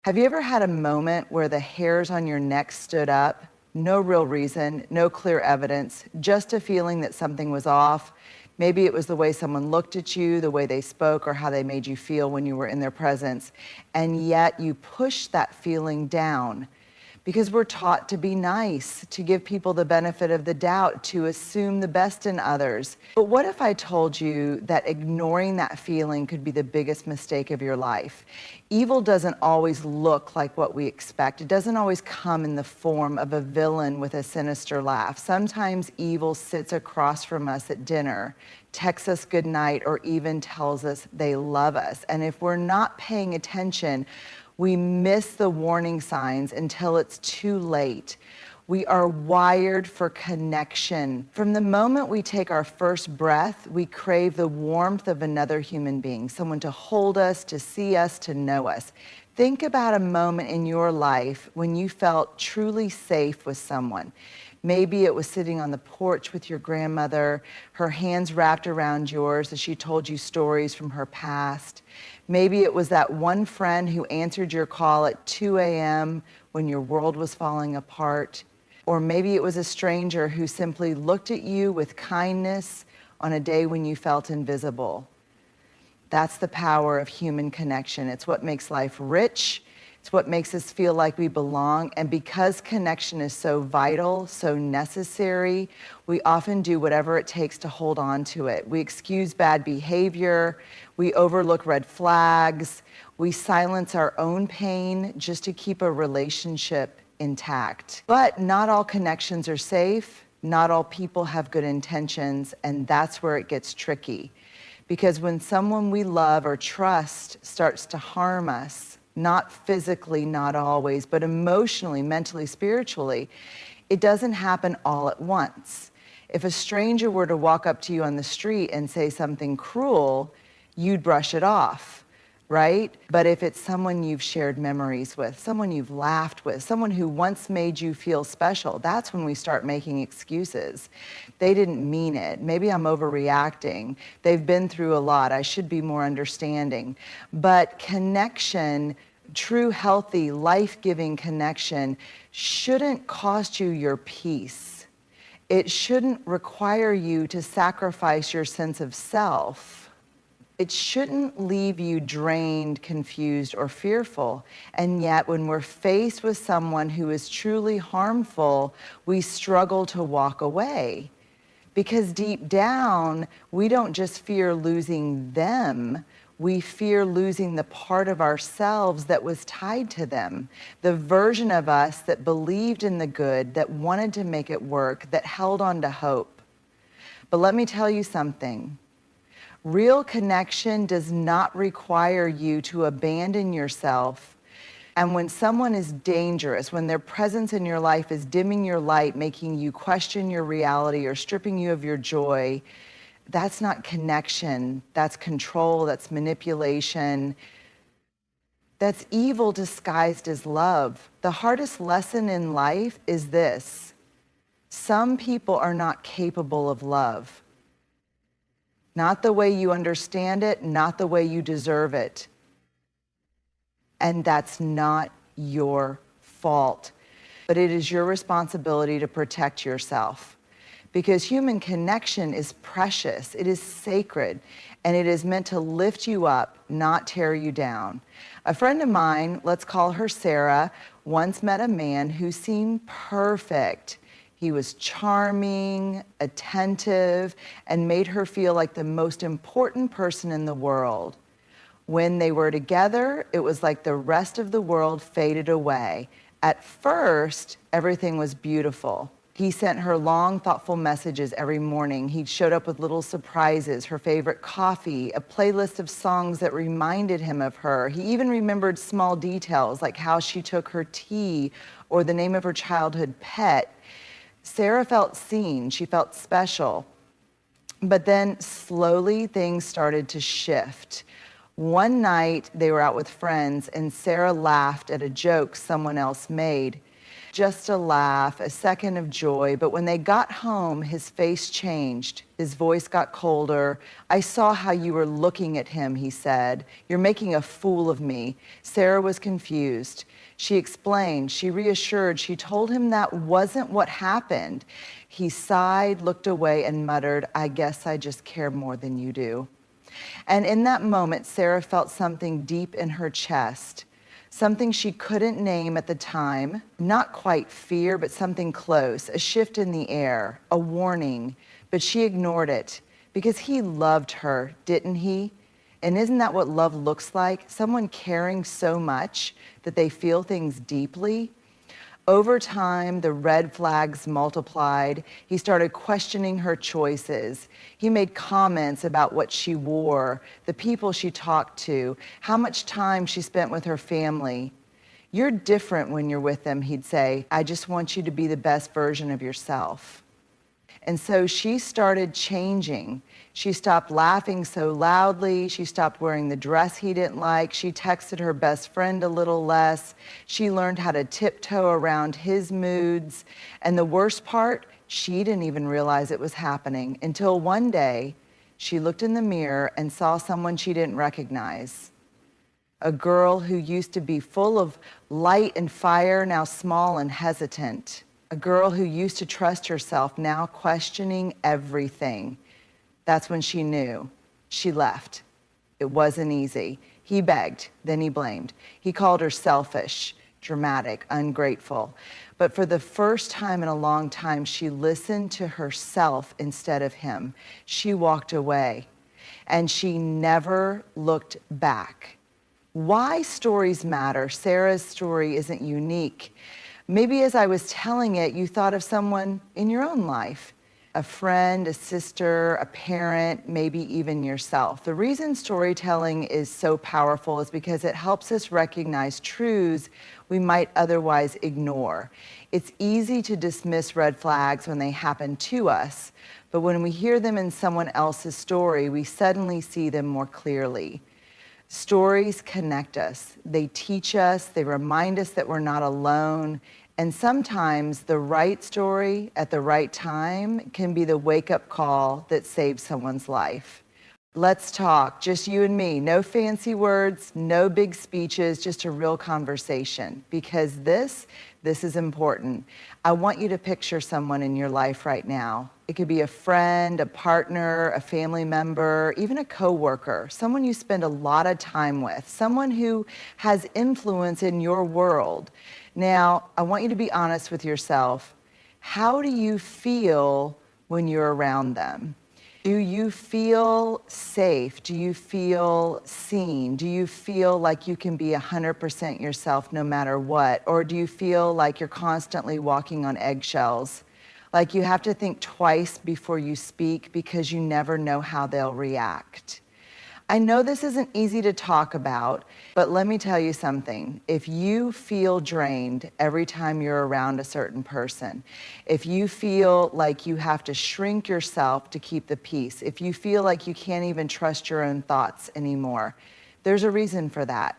Have you ever had a moment where the hairs on your neck stood up? No real reason, no clear evidence, just a feeling that something was off. Maybe it was the way someone looked at you, the way they spoke, or how they made you feel when you were in their presence. And yet you pushed that feeling down because we're taught to be nice, to give people the benefit of the doubt, to assume the best in others. But what if I told you that ignoring that feeling could be the biggest mistake of your life? Evil doesn't always look like what we expect. It doesn't always come in the form of a villain with a sinister laugh. Sometimes evil sits across from us at dinner, texts us goodnight, or even tells us they love us. And if we're not paying attention, we miss the warning signs until it's too late. We are wired for connection. From the moment we take our first breath, we crave the warmth of another human being, someone to hold us, to see us, to know us. Think about a moment in your life when you felt truly safe with someone. Maybe it was sitting on the porch with your grandmother, her hands wrapped around yours as she told you stories from her past. Maybe it was that one friend who answered your call at 2 a.m. when your world was falling apart. Or maybe it was a stranger who simply looked at you with kindness on a day when you felt invisible. That's the power of human connection. It's what makes life rich. It's what makes us feel like we belong. And because connection is so vital, so necessary, we often do whatever it takes to hold on to it. We excuse bad behavior. We overlook red flags. We silence our own pain just to keep a relationship intact. But not all connections are safe. Not all people have good intentions. And that's where it gets tricky. Because when someone we love or trust starts to harm us, not physically, not always, but emotionally, mentally, spiritually, it doesn't happen all at once. If a stranger were to walk up to you on the street and say something cruel, you'd brush it off, right? But if it's someone you've shared memories with, someone you've laughed with, someone who once made you feel special, that's when we start making excuses. They didn't mean it. Maybe I'm overreacting. They've been through a lot. I should be more understanding. But connection, true, healthy, life-giving connection shouldn't cost you your peace. It shouldn't require you to sacrifice your sense of self. It shouldn't leave you drained, confused, or fearful. And yet, when we're faced with someone who is truly harmful, we struggle to walk away. Because deep down, we don't just fear losing them, we fear losing the part of ourselves that was tied to them, the version of us that believed in the good, that wanted to make it work, that held on to hope. But let me tell you something. Real connection does not require you to abandon yourself. And when someone is dangerous, when their presence in your life is dimming your light, making you question your reality or stripping you of your joy, that's not connection. That's control, that's manipulation. That's evil disguised as love. The hardest lesson in life is this: some people are not capable of love. Not the way you understand it, not the way you deserve it. And that's not your fault. But it is your responsibility to protect yourself. Because human connection is precious, it is sacred, and it is meant to lift you up, not tear you down. A friend of mine, let's call her Sarah, once met a man who seemed perfect. He was charming, attentive, and made her feel like the most important person in the world. When they were together, it was like the rest of the world faded away. At first, everything was beautiful. He sent her long, thoughtful messages every morning. He showed up with little surprises, her favorite coffee, a playlist of songs that reminded him of her. He even remembered small details like how she took her tea or the name of her childhood pet. Sarah felt seen, she felt special. But then slowly things started to shift. One night they were out with friends and Sarah laughed at a joke someone else made. Just a laugh, a second of joy. But when they got home, his face changed. His voice got colder. I saw how you were looking at him, he said. You're making a fool of me. Sarah was confused. She explained, she reassured, she told him that wasn't what happened. He sighed, looked away, and muttered, I guess I just care more than you do. And in that moment, Sarah felt something deep in her chest, something she couldn't name at the time, not quite fear, but something close, a shift in the air, a warning, but she ignored it because he loved her, didn't he? And isn't that what love looks like? Someone caring so much that they feel things deeply. Over time, the red flags multiplied. He started questioning her choices. He made comments about what she wore, the people she talked to, how much time she spent with her family. You're different when you're with them, he'd say. I just want you to be the best version of yourself. And so she started changing. She stopped laughing so loudly. She stopped wearing the dress he didn't like. She texted her best friend a little less. She learned how to tiptoe around his moods. And the worst part, she didn't even realize it was happening until one day she looked in the mirror and saw someone she didn't recognize. A girl who used to be full of light and fire, now small and hesitant. A girl who used to trust herself, now questioning everything. That's when she knew. She left. It wasn't easy. He begged, then he blamed. He called her selfish, dramatic, ungrateful. But for the first time in a long time, she listened to herself instead of him. She walked away, and she never looked back. Why stories matter? Sarah's story isn't unique. Maybe as I was telling it, you thought of someone in your own life, a friend, a sister, a parent, maybe even yourself. The reason storytelling is so powerful is because it helps us recognize truths we might otherwise ignore. It's easy to dismiss red flags when they happen to us, but when we hear them in someone else's story, we suddenly see them more clearly. Stories connect us. They teach us, they remind us that we're not alone, and sometimes the right story at the right time can be the wake-up call that saves someone's life. Let's talk, just you and me. No fancy words, no big speeches, just a real conversation. Because this is important. I want you to picture someone in your life right now. It could be a friend, a partner, a family member, even a coworker, someone you spend a lot of time with, someone who has influence in your world. Now, I want you to be honest with yourself. How do you feel when you're around them? Do you feel safe? Do you feel seen? Do you feel like you can be 100% yourself no matter what? Or do you feel like you're constantly walking on eggshells? Like you have to think twice before you speak because you never know how they'll react. I know this isn't easy to talk about, but let me tell you something. If you feel drained every time you're around a certain person, if you feel like you have to shrink yourself to keep the peace, if you feel like you can't even trust your own thoughts anymore, there's a reason for that.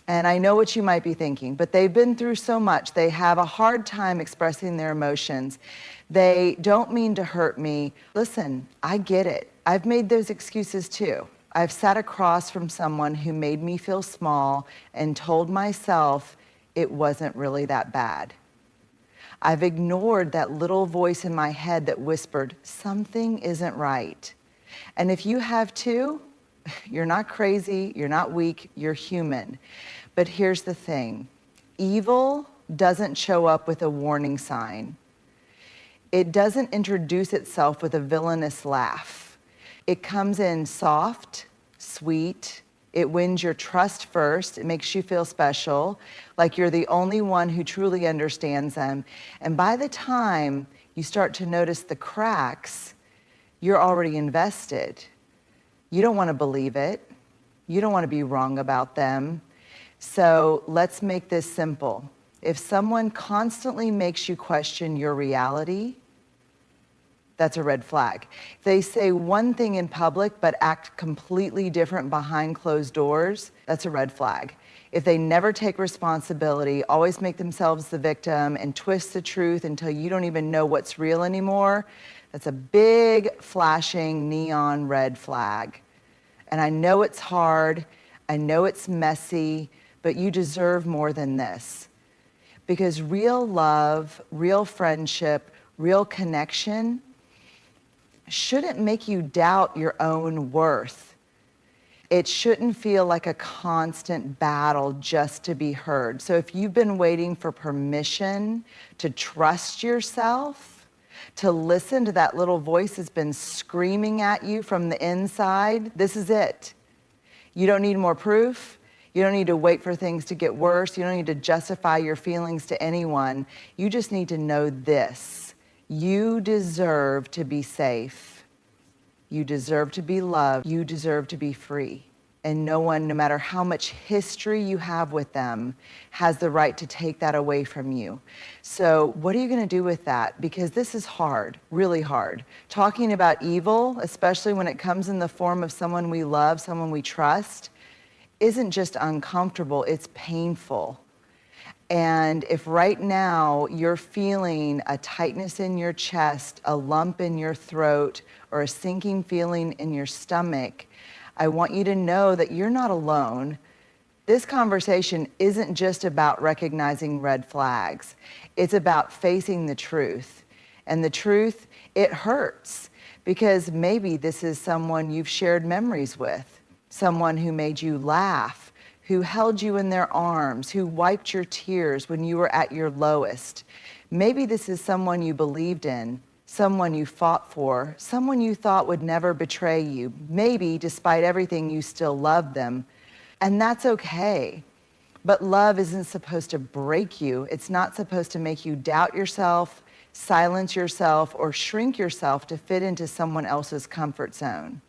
And I know what you might be thinking, but they've been through so much. They have a hard time expressing their emotions. They don't mean to hurt me. Listen, I get it. I've made those excuses too. I've sat across from someone who made me feel small and told myself it wasn't really that bad. I've ignored that little voice in my head that whispered, something isn't right. And if you have too, you're not crazy, you're not weak, you're human. But here's the thing, evil doesn't show up with a warning sign. It doesn't introduce itself with a villainous laugh. It comes in soft, sweet. It wins your trust first. It makes you feel special, like you're the only one who truly understands them. And by the time you start to notice the cracks, you're already invested. You don't want to believe it. You don't want to be wrong about them. So let's make this simple. If someone constantly makes you question your reality, that's a red flag. If they say one thing in public but act completely different behind closed doors, that's a red flag. if they never take responsibility, always make themselves the victim and twist the truth until you don't even know what's real anymore, that's a big flashing neon red flag. And I know it's hard, I know it's messy, but you deserve more than this. Because real love, real friendship, real connection shouldn't make you doubt your own worth. It shouldn't feel like a constant battle just to be heard. So if you've been waiting for permission to trust yourself, to listen to that little voice that's been screaming at you from the inside, this is it. You don't need more proof. You don't need to wait for things to get worse. You don't need to justify your feelings to anyone. You just need to know this. You deserve to be safe. You deserve to be loved. You deserve to be free. And no one, no matter how much history you have with them, has the right to take that away from you. So what are you going to do with that? Because this is hard, really hard. Talking about evil, especially when it comes in the form of someone we love, someone we trust, isn't just uncomfortable, it's painful. And if right now you're feeling a tightness in your chest, a lump in your throat, or a sinking feeling in your stomach, I want you to know that you're not alone. This conversation isn't just about recognizing red flags. It's about facing the truth. And the truth, it hurts, because maybe this is someone you've shared memories with, someone who made you laugh, who held you in their arms, who wiped your tears when you were at your lowest. Maybe this is someone you believed in, someone you fought for, someone you thought would never betray you. Maybe, despite everything, you still love them. And that's okay. But love isn't supposed to break you. It's not supposed to make you doubt yourself, silence yourself, or shrink yourself to fit into someone else's comfort zone.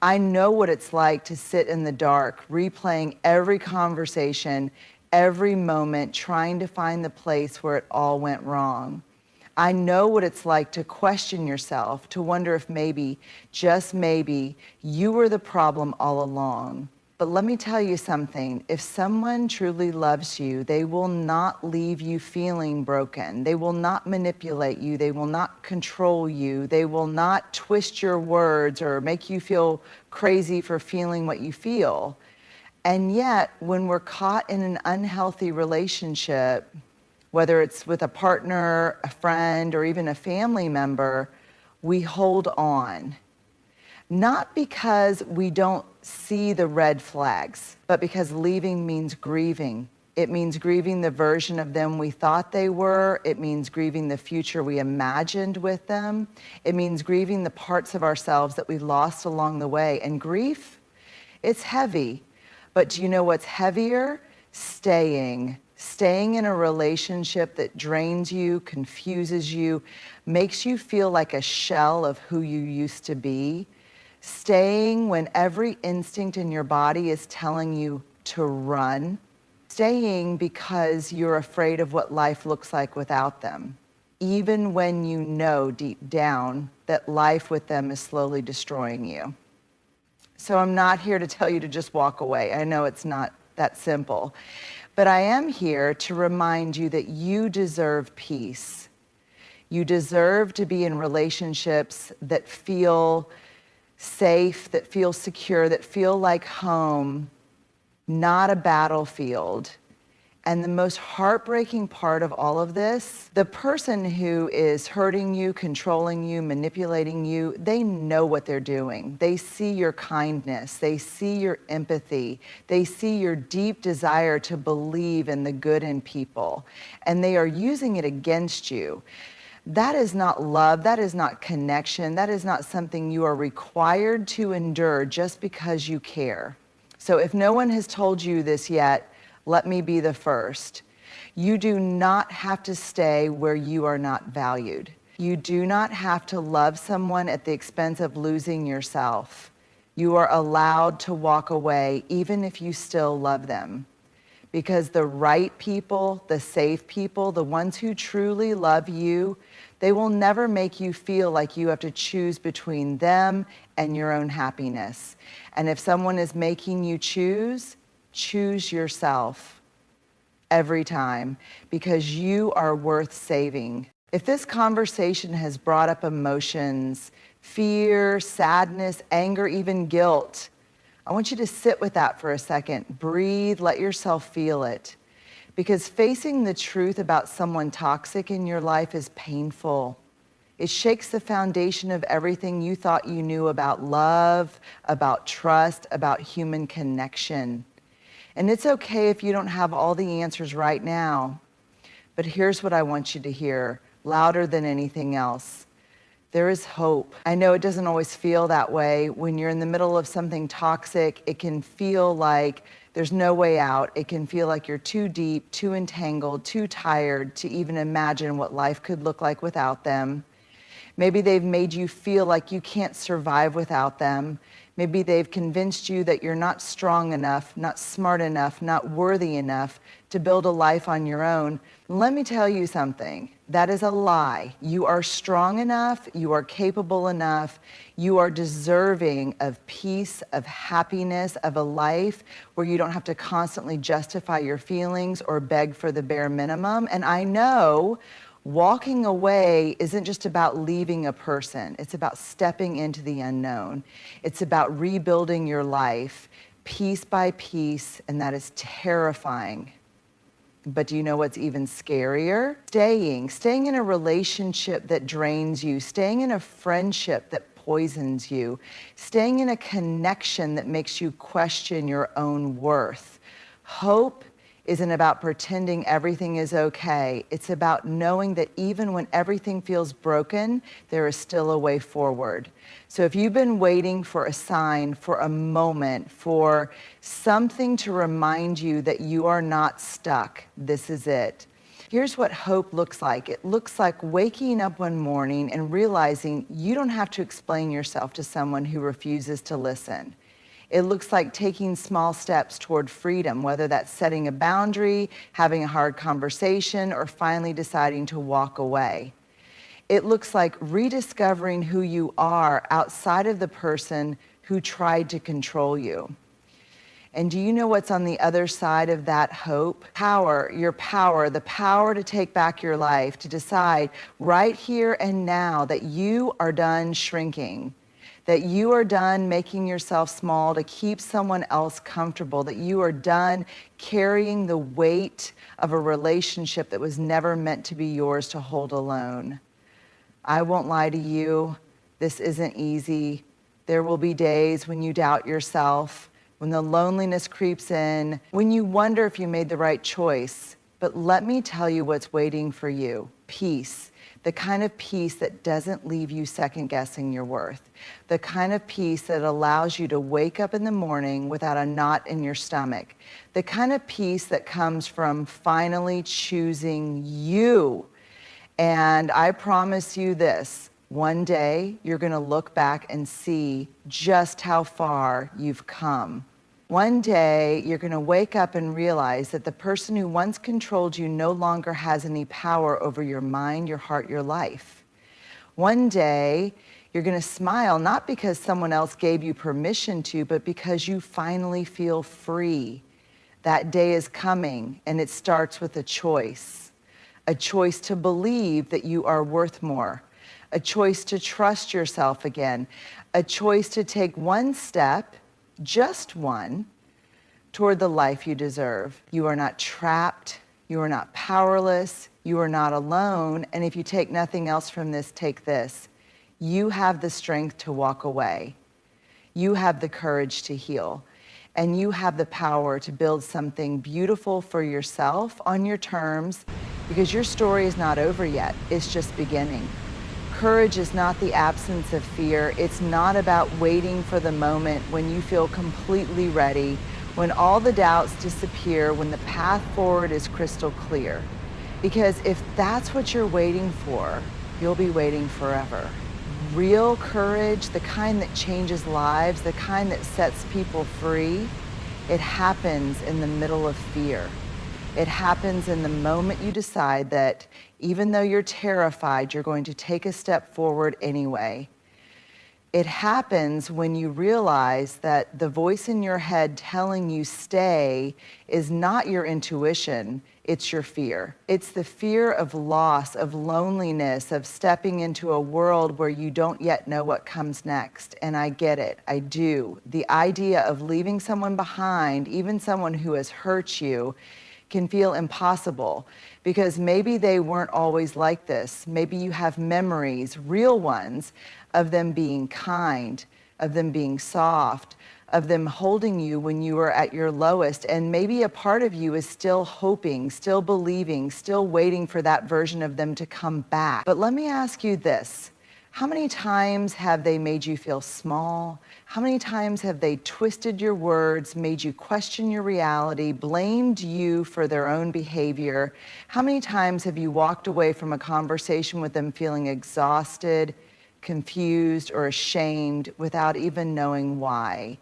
I know what it's like to sit in the dark, replaying every conversation, every moment, trying to find the place where it all went wrong. I know what it's like to question yourself, to wonder if maybe, just maybe, you were the problem all along. But let me tell you something. If someone truly loves you, they will not leave you feeling broken. They will not manipulate you. They will not control you. They will not twist your words or make you feel crazy for feeling what you feel. And yet, when we're caught in an unhealthy relationship, whether it's with a partner, a friend, or even a family member, we hold on. Not because we don't see the red flags, but because leaving means grieving. It means grieving the version of them we thought they were. It means grieving the future we imagined with them. It means grieving the parts of ourselves that we lost along the way. And grief, it's heavy. But do you know what's heavier? Staying. Staying in a relationship that drains you, confuses you, makes you feel like a shell of who you used to be. Staying when every instinct in your body is telling you to run. Staying because you're afraid of what life looks like without them, even when you know deep down that life with them is slowly destroying you. So I'm not here to tell you to just walk away. I know it's not that simple. But I am here to remind you that you deserve peace. You deserve to be in relationships that feel safe, that feel secure, that feel like home, not a battlefield. And the most heartbreaking part of all of this, the person who is hurting you, controlling you, manipulating you, they know what they're doing. They see your kindness. They see your empathy. They see your deep desire to believe in the good in people. And they are using it against you. That is not love. That is not connection. That is not something you are required to endure just because you care. So if no one has told you this yet, let me be the first. You do not have to stay where you are not valued. You do not have to love someone at the expense of losing yourself. You are allowed to walk away even if you still love them. Because the right people, the safe people, the ones who truly love you, they will never make you feel like you have to choose between them and your own happiness. And if someone is making you choose, Choose yourself every time, because you are worth saving. If this conversation has brought up emotions, fear, sadness, anger, even guilt, I want you to sit with that for a second. Breathe, let yourself feel it. Because facing the truth about someone toxic in your life is painful. It shakes the foundation of everything you thought you knew about love, about trust, about human connection. And it's okay if you don't have all the answers right now. But here's what I want you to hear, louder than anything else. There is hope. I know it doesn't always feel that way. When you're in the middle of something toxic, it can feel like there's no way out. It can feel like you're too deep, too entangled, too tired to even imagine what life could look like without them. Maybe they've made you feel like you can't survive without them. Maybe they've convinced you that you're not strong enough, not smart enough, not worthy enough to build a life on your own. Let me tell you something. That is a lie. You are strong enough. You are capable enough. You are deserving of peace, of happiness, of a life where you don't have to constantly justify your feelings or beg for the bare minimum. And I know walking away isn't just about leaving a person. It's about stepping into the unknown. It's about rebuilding your life piece by piece, and that is terrifying. But do you know what's even scarier? Staying in a relationship that drains you, staying in a friendship that poisons you, staying in a connection that makes you question your own worth. Hope isn't about pretending everything is okay. It's about knowing that even when everything feels broken, there is still a way forward. So if you've been waiting for a sign, for a moment, for something to remind you that you are not stuck, this is it. Here's what hope looks like. It looks like waking up one morning and realizing you don't have to explain yourself to someone who refuses to listen. It looks like taking small steps toward freedom, whether that's setting a boundary, having a hard conversation, or finally deciding to walk away. It looks like rediscovering who you are outside of the person who tried to control you. And do you know what's on the other side of that hope? Power, your power, the power to take back your life, to decide right here and now that you are done shrinking, that you are done making yourself small to keep someone else comfortable, that you are done carrying the weight of a relationship that was never meant to be yours to hold alone. I won't lie to you, this isn't easy. There will be days when you doubt yourself, when the loneliness creeps in, when you wonder if you made the right choice. But let me tell you what's waiting for you. Peace. The kind of peace that doesn't leave you second-guessing your worth. The kind of peace that allows you to wake up in the morning without a knot in your stomach. The kind of peace that comes from finally choosing you. And I promise you this, one day you're going to look back and see just how far you've come. One day, you're going to wake up and realize that the person who once controlled you no longer has any power over your mind, your heart, your life. One day, you're going to smile not because someone else gave you permission to, but because you finally feel free. That day is coming, and it starts with a choice to believe that you are worth more, a choice to trust yourself again, a choice to take one step, just one, toward the life you deserve. You are not trapped, you are not powerless, you are not alone, and if you take nothing else from this, take this. You have the strength to walk away. You have the courage to heal, and you have the power to build something beautiful for yourself on your terms, because your story is not over yet, it's just beginning. Courage is not the absence of fear. It's not about waiting for the moment when you feel completely ready, when all the doubts disappear, when the path forward is crystal clear. Because if that's what you're waiting for, you'll be waiting forever. Real courage, the kind that changes lives, the kind that sets people free, it happens in the middle of fear. It happens in the moment you decide that even though you're terrified, you're going to take a step forward anyway. It happens when you realize that the voice in your head telling you stay is not your intuition, it's your fear. It's the fear of loss, of loneliness, of stepping into a world where you don't yet know what comes next. And I get it, I do. The idea of leaving someone behind, even someone who has hurt you, can feel impossible because maybe they weren't always like this. Maybe you have memories, real ones, of them being kind, of them being soft, of them holding you when you were at your lowest. And maybe a part of you is still hoping, still believing, still waiting for that version of them to come back. But let me ask you this. How many times have they made you feel small? How many times have they twisted your words, made you question your reality, blamed you for their own behavior? How many times have you walked away from a conversation with them feeling exhausted, confused, or ashamed without even knowing why?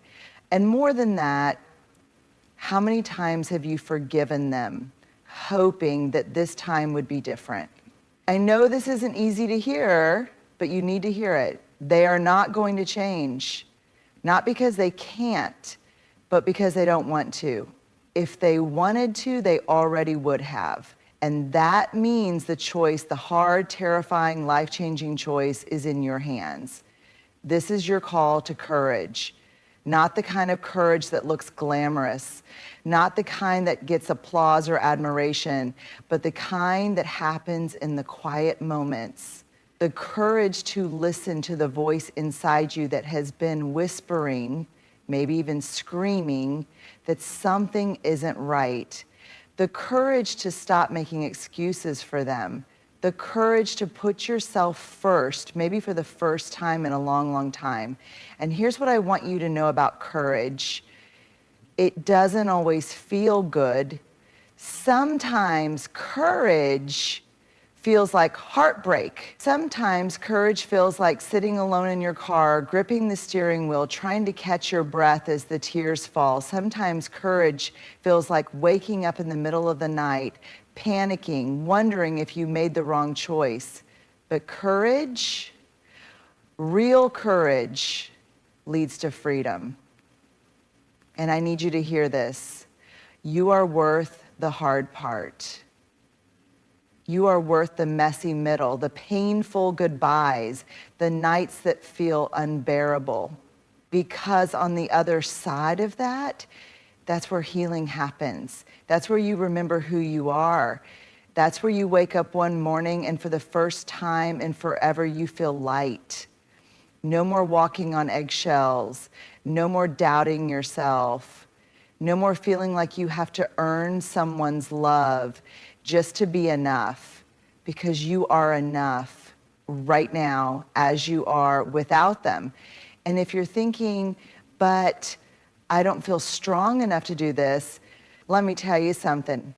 And more than that, how many times have you forgiven them, hoping that this time would be different? I know this isn't easy to hear, but you need to hear it. They are not going to change, not because they can't, but because they don't want to. If they wanted to, they already would have. And that means the choice, the hard, terrifying, life-changing choice is in your hands. This is your call to courage, not the kind of courage that looks glamorous, not the kind that gets applause or admiration, but the kind that happens in the quiet moments. The courage to listen to the voice inside you that has been whispering, maybe even screaming, that something isn't right. The courage to stop making excuses for them. The courage to put yourself first, maybe for the first time in a long, long time. And here's what I want you to know about courage. It doesn't always feel good. Sometimes courage feels like heartbreak. Sometimes courage feels like sitting alone in your car, gripping the steering wheel, trying to catch your breath as the tears fall. Sometimes courage feels like waking up in the middle of the night, panicking, wondering if you made the wrong choice. But courage, real courage, leads to freedom. And I need you to hear this. You are worth the hard part. You are worth the messy middle, the painful goodbyes, the nights that feel unbearable. Because on the other side of that, that's where healing happens. That's where you remember who you are. That's where you wake up one morning and for the first time in forever, you feel light. No more walking on eggshells. No more doubting yourself. No more feeling like you have to earn someone's love just to be enough, because you are enough right now as you are without them. And if you're thinking, but I don't feel strong enough to do this, let me tell you something.